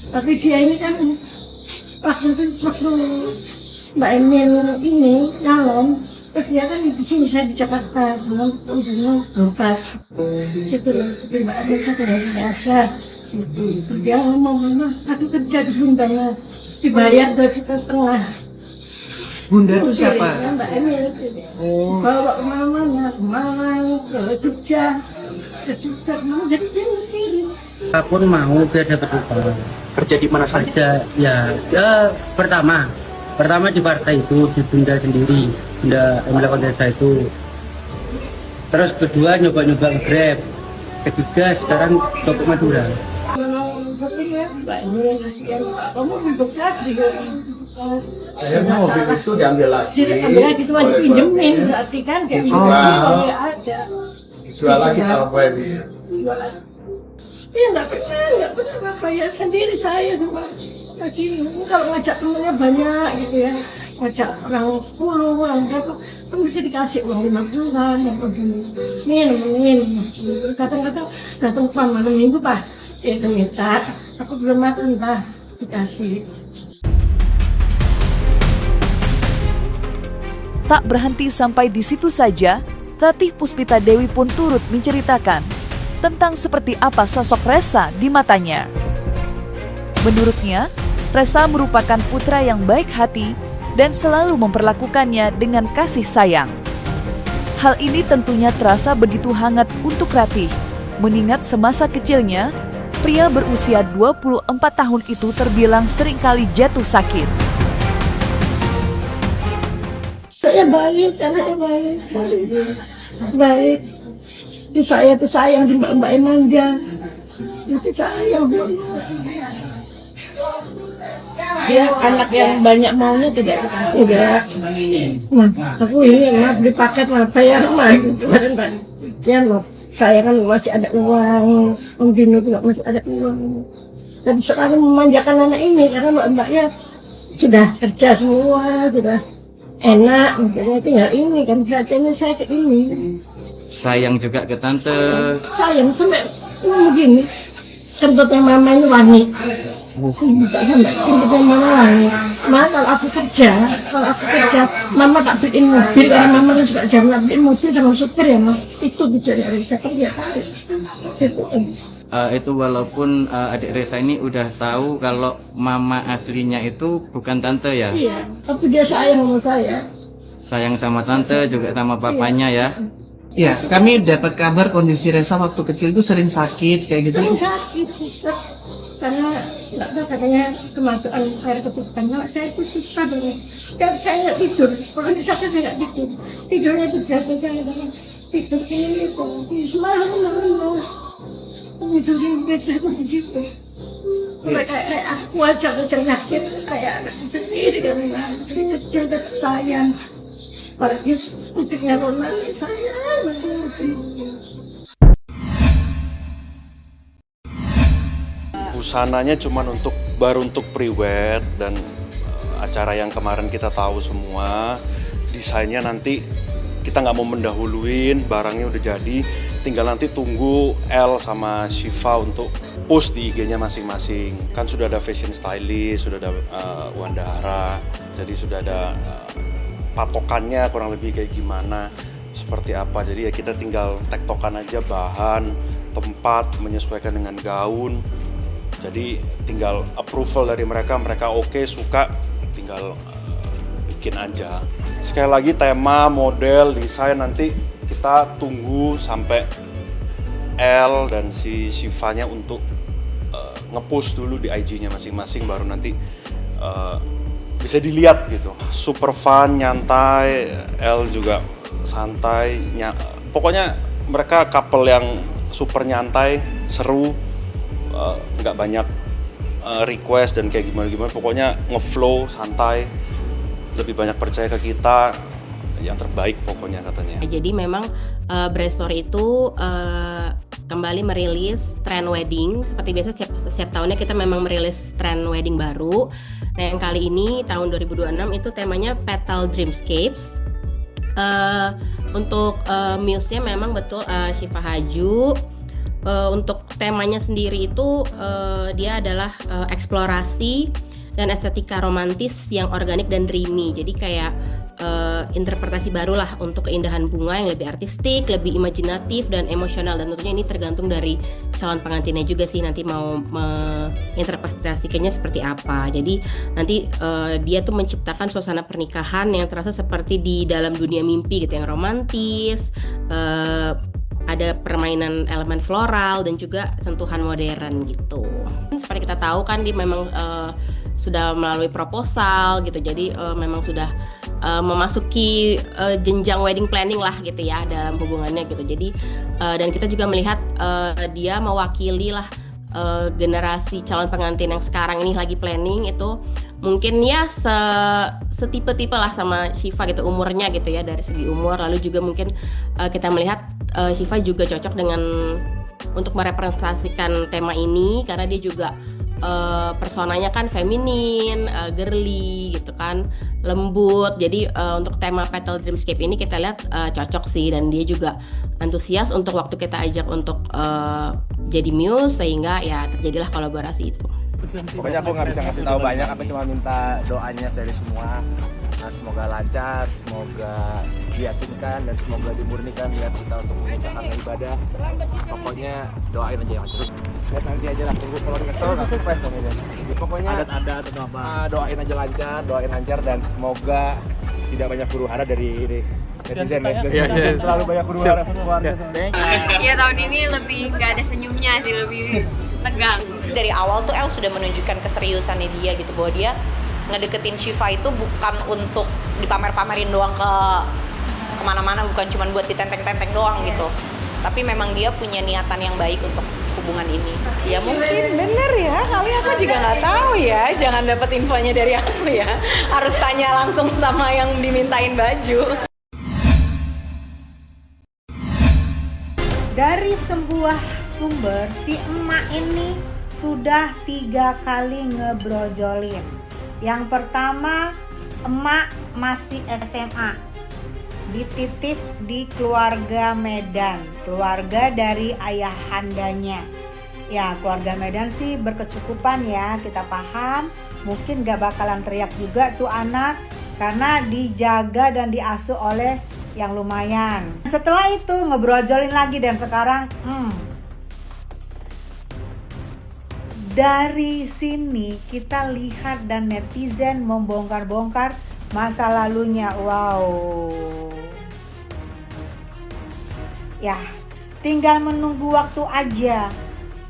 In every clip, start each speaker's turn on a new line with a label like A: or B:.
A: Tapi dia ini kan waktu Mbak Emil ini nyalon, terus dia kan di sini, saya di Jakarta, belum ujungnya berobat. Gitu loh, tapi Mbak Emil kan dari biasa. Terus dia ngomong, Mama, aku kerja di Bundanya, dibayar 2,5 juta.
B: Bunda itu siapa?
A: Ya, Mbak Emil. Bawa ke mamanya, ke Malang, ke Jogja, jadi dia ngirim.
C: Apapun mau biar dapat upah.
B: Kerja di mana saja?
C: Ya, pertama di partai itu, di Bunda sendiri, Bunda Emil Kondesa itu. Terus kedua nyoba-nyoba Grab. Ketiga sekarang Toko Madura.
A: Tapi ya, Mbak Emil kasihan, kamu untuk lagi.
D: Akhirnya mobil itu diambil lagi.
A: Diambil lagi cuma dipinjemin, berarti kan kayak kalau ada.
D: Jual lagi sama Freddy.
A: Iya nggak pernah bayar sendiri saya cuma lagi kalau ngajak temennya banyak gitu ya, ngajak orang 10, orang berapa kan mesti dikasih uang 50-an yang begini minum kadang-kadang datang malam minggu Pak itu minta aku belum makan Pak dikasih.
E: Tak berhenti sampai di situ saja, Tatih Puspita Dewi pun turut menceritakan tentang seperti apa sosok Resa di matanya. Menurutnya, Resa merupakan putra yang baik hati dan selalu memperlakukannya dengan kasih sayang. Hal ini tentunya terasa begitu hangat untuk Ratih, mengingat semasa kecilnya, pria berusia 24 tahun itu terbilang seringkali jatuh sakit.
A: Saya baik, anaknya baik. Itu saya tuh sayang di Mbak Emanja. Itu sayang.
F: Dia anak yang banyak maunya tidak?
A: Tidak. Nah, aku ini mah beli paket mah bayar mah kemarin Pak. Ya loh, saya kan masih ada uang, Om Dino juga masih ada uang. Dan sekarang memanjakan anak ini karena mbaknya sudah kerja semua, sudah enak, makanya tinggal ini kan perhatiannya saya ke ini.
B: Sayang juga ke tante.
A: Sayang sampai begini. Kentutnya mama ini wangi. Kentutnya mama wangi. Mama kalau aku kerja, mama tak beliin mobil karena mama kan juga jarang beliin mobil sama supir ya Mas. Itu dari Resa kan dia tahu.
B: Itu walaupun adik Resa ini udah tahu kalau mama aslinya itu bukan tante ya.
A: Iya, tapi dia sayang sama saya.
B: Sayang sama tante juga sama papanya ya.
F: Ya, kami dapat kabar kondisi Resa waktu kecil itu sering sakit kayak gitu.
A: Sering sakit, susah. Karena nggak tahu katanya kemasukan air ketuban. Kalau saya itu susah banget. Dan saya nggak tidur. Kalau di sakit saya nggak tidur. Tidurnya itu biasa saya tidur ini itu. Semalam tidurnya biasa aku di situ. Kayak aku aja sakit kayak anak sendiri kan. Kecil dan sayang. Apalagi putrinya Ronald sayang.
G: Busananya cuma baru untuk pre-wed dan acara yang kemarin kita tahu semua. Desainnya nanti kita nggak mau mendahuluin, barangnya udah jadi, tinggal nanti tunggu El sama Shiva untuk post di IG-nya masing-masing. Kan sudah ada fashion stylist, sudah ada Wandahara, jadi sudah ada patokannya kurang lebih kayak gimana, seperti apa. Jadi ya kita tinggal tektokan aja bahan, tempat, menyesuaikan dengan gaun. Jadi tinggal approval dari mereka oke, suka, tinggal bikin aja. Sekali lagi tema, model, desain nanti kita tunggu sampai El dan si Shivanya untuk nge-post dulu di IG-nya masing-masing, baru nanti bisa dilihat gitu. Super fun, nyantai, El juga santai, pokoknya mereka couple yang super nyantai, seru, nggak banyak request dan kayak gimana-gimana, pokoknya ngeflow, santai, lebih banyak percaya ke kita, yang terbaik pokoknya katanya.
H: Jadi memang Brandstory itu kembali merilis trend wedding. Seperti biasa setiap tahunnya kita memang merilis trend wedding baru. Nah yang kali ini tahun 2026 itu temanya Petal Dreamscapes. Untuk muse-nya memang betul Shiva Haju, untuk temanya sendiri itu dia adalah eksplorasi dan estetika romantis yang organik dan dreamy. Jadi kayak interpretasi barulah untuk keindahan bunga yang lebih artistik, lebih imajinatif dan emosional, dan tentunya ini tergantung dari calon pengantinnya juga sih nanti mau menginterpretasikannya seperti apa. Jadi nanti dia tuh menciptakan suasana pernikahan yang terasa seperti di dalam dunia mimpi gitu, yang romantis, ada permainan elemen floral dan juga sentuhan modern gitu. Seperti kita tahu kan dia memang sudah melalui proposal gitu, jadi memang sudah memasuki jenjang wedding planning lah gitu ya dalam hubungannya gitu. Jadi dan kita juga melihat dia mewakili lah generasi calon pengantin yang sekarang ini lagi planning itu mungkin ya setipe-tipe lah sama Syifa gitu umurnya gitu ya, dari segi umur. Lalu juga mungkin kita melihat Syifa juga cocok dengan untuk merepresentasikan tema ini karena dia juga personanya kan feminin, girly gitu kan, lembut. Jadi untuk tema Petal Dreamscape ini kita lihat cocok sih, dan dia juga antusias untuk waktu kita ajak untuk jadi muse, sehingga ya terjadilah kolaborasi itu.
I: Pokoknya aku nggak bisa ngasih tahu banyak, aku cuma minta doanya dari semua. Nah, semoga lancar, semoga diyakinkan, dan semoga dimurnikan niat kita untuk mengerjakan ibadah. Pokoknya doain aja yang lancar. Lihat nanti aja lah, tunggu kalau ngetol nggak surprise dong ini. Pokoknya adat atau apa? Doain aja lancar, dan semoga tidak banyak huru hara dari netizen ya. Terlalu banyak huru hara keluarga.
J: Iya, tahun ini lebih nggak ada senyumnya sih, lebih tegang.
K: Dari awal tuh El sudah menunjukkan keseriusannya dia gitu, bahwa dia ngedeketin Syifa itu bukan untuk dipamer-pamerin doang kemana-mana, bukan cuma buat ditenteng-tenteng doang gitu, tapi memang dia punya niatan yang baik untuk hubungan ini.
L: Ya mungkin bener ya, kali aku juga nggak tahu ya, jangan dapat infonya dari aku ya, harus tanya langsung sama yang dimintain baju.
M: Dari sebuah sumber, si emak ini sudah 3 kali ngebrojolin. Yang pertama, emak masih SMA, dititip di keluarga Medan, keluarga dari ayahandanya. Ya, keluarga Medan sih berkecukupan ya, kita paham. Mungkin gak bakalan teriak juga tuh anak, karena dijaga dan diasuh oleh yang lumayan. Setelah itu ngebrojolin lagi, dan sekarang dari sini kita lihat dan netizen membongkar-bongkar masa lalunya. Wow. Ya, tinggal menunggu waktu aja.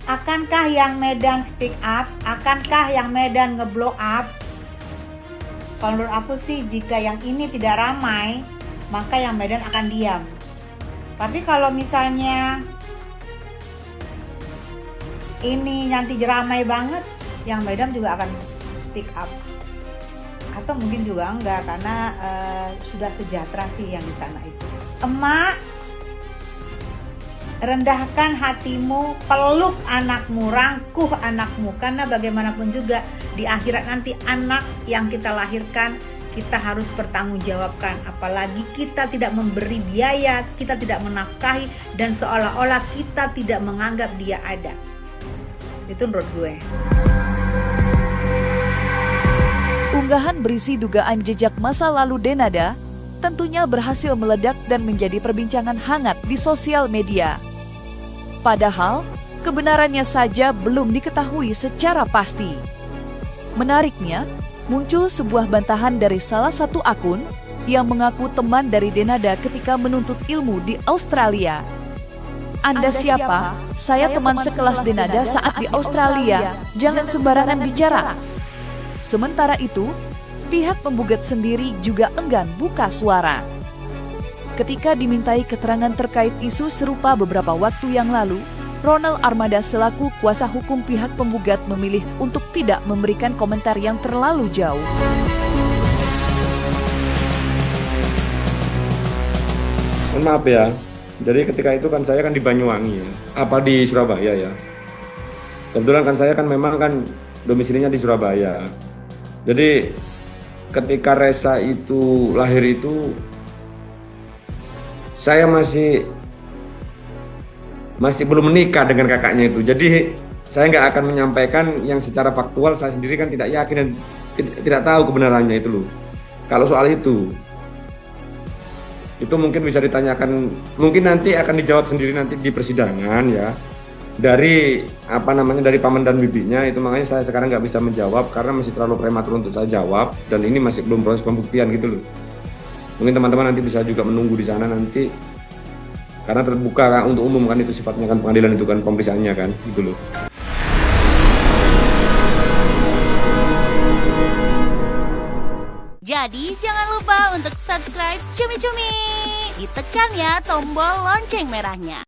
M: Akankah yang Medan speak up? Akankah yang Medan ngeblow up? Kalau menurut aku sih, jika yang ini tidak ramai, maka yang Medan akan diam. Tapi kalau misalnya ini nanti ramai banget, yang Medan juga akan speak up. Atau mungkin juga enggak, karena sudah sejahtera sih yang di sana itu. Emak, rendahkan hatimu, peluk anakmu, rangkuh anakmu, karena bagaimanapun juga di akhirat nanti anak yang kita lahirkan kita harus bertanggungjawabkan. Apalagi kita tidak memberi biaya, kita tidak menafkahi, dan seolah-olah kita tidak menganggap dia ada. Itu menurut gue.
E: Unggahan berisi dugaan jejak masa lalu Denada tentunya berhasil meledak dan menjadi perbincangan hangat di sosial media. Padahal, kebenarannya saja belum diketahui secara pasti. Menariknya, muncul sebuah bantahan dari salah satu akun yang mengaku teman dari Denada ketika menuntut ilmu di Australia. Anda siapa? Saya teman sekelas Denada saat di Australia. Jangan sembarangan bicara. Sementara itu, pihak penggugat sendiri juga enggan buka suara. Ketika dimintai keterangan terkait isu serupa beberapa waktu yang lalu, Ronald Armada selaku kuasa hukum pihak penggugat memilih untuk tidak memberikan komentar yang terlalu jauh.
N: Maaf ya, jadi ketika itu kan saya kan di Banyuwangi ya, apa di Surabaya ya. Kebetulan kan saya kan memang kan domisilinya di Surabaya. Jadi ketika Resa itu lahir itu saya masih masih belum menikah dengan kakaknya itu. Jadi saya nggak akan menyampaikan yang secara faktual, saya sendiri kan tidak yakin dan tidak tahu kebenarannya itu loh. Kalau soal itu mungkin bisa ditanyakan, mungkin nanti akan dijawab sendiri nanti di persidangan ya, dari dari paman dan bibinya itu. Makanya saya sekarang nggak bisa menjawab karena masih terlalu prematur untuk saya jawab, dan ini masih belum proses pembuktian gitu loh. Mungkin teman-teman nanti bisa juga menunggu di sana nanti, karena terbuka kan, untuk umum kan, itu sifatnya kan pengadilan, itu kan pemeriksaannya kan gitu loh.
O: Jadi jangan lupa untuk subscribe Cumi Cumi. Ditekan ya tombol lonceng merahnya.